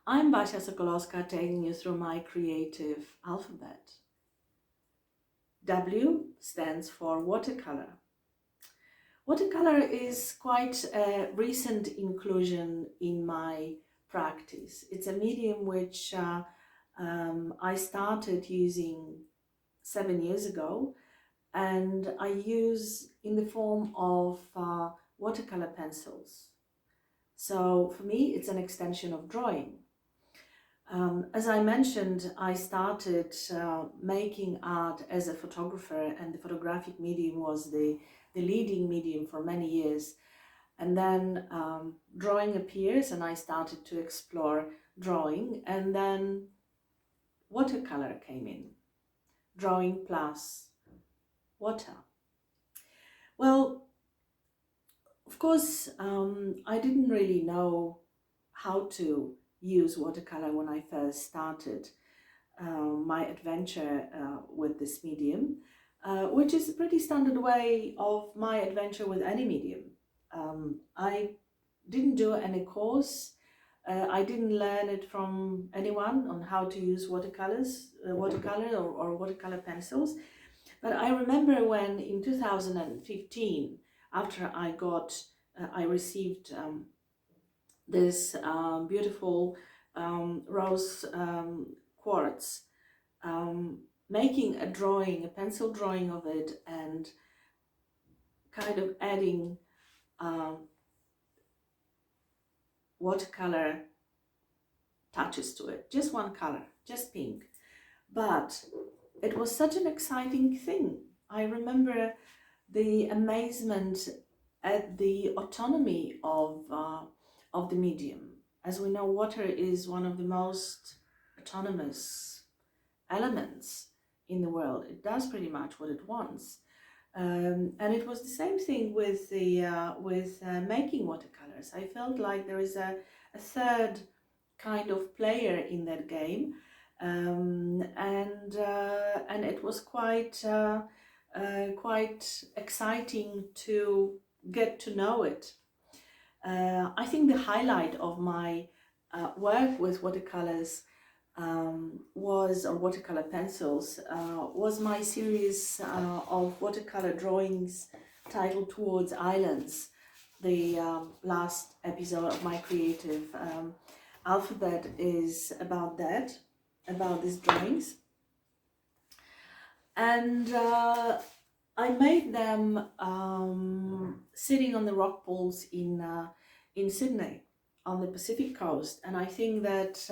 I'm Basia Sokolowska, taking you through my creative alphabet. W stands for watercolor. Watercolor is quite a recent inclusion in my practice. It's a medium which I started using 7 years ago, and I use in the form of watercolor pencils. So for me, it's an extension of drawing. As I mentioned, I started making art as a photographer, and the photographic medium was the leading medium for many years. And then drawing appears, and I started to explore drawing, and then watercolor came in. Drawing plus water. Well, of course, I didn't really know how to use watercolor when I first started my adventure with this medium, which is a pretty standard way of my adventure with any medium. I didn't do any course. I didn't learn it from anyone on how to use watercolor or watercolor pencils. But I remember when in 2015, after I received this beautiful rose quartz, making a pencil drawing of it, and kind of adding watercolor touches to it, just one color, just pink. But it was such an exciting thing. I remember the amazement at the autonomy of the medium. As we know, water is one of the most autonomous elements in the world. It does pretty much what it wants. And it was the same thing with making watercolors. I felt like there is a third kind of player in that game, and it was quite exciting to get to know it. I think the highlight of my work with watercolors or watercolor pencils was my series of watercolor drawings titled Towards Islands. The last episode of my creative alphabet is about that, about these drawings. And I made them sitting on the rock pools in Sydney on the Pacific coast. And I think that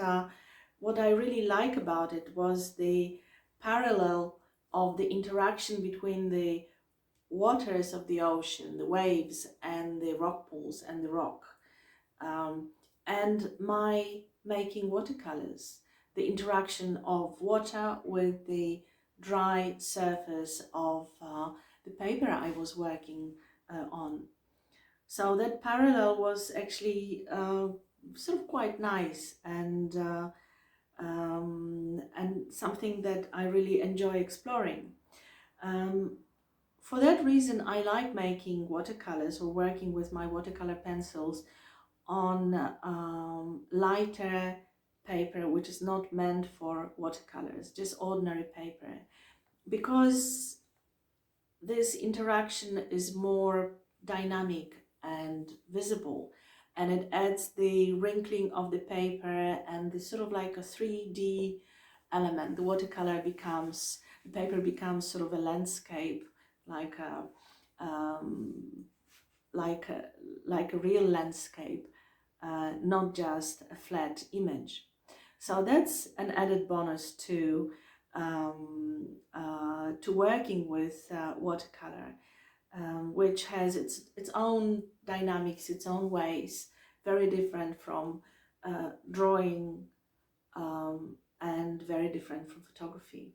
what I really like about it was the parallel of the interaction between the waters of the ocean, the waves, and the rock pools and the rock. And my making watercolors, the interaction of water with the dry surface of the paper I was working on. So that parallel was actually sort of quite nice, and something that I really enjoy exploring. For that reason, I like making watercolors or working with my watercolor pencils on lighter paper, which is not meant for watercolors, just ordinary paper, because this interaction is more dynamic and visible, and it adds the wrinkling of the paper and the sort of like a 3D element. The paper becomes sort of a landscape, like a real landscape, not just a flat image. So that's an added bonus to working with watercolor, which has its own dynamics, its own ways, very different from drawing and very different from photography.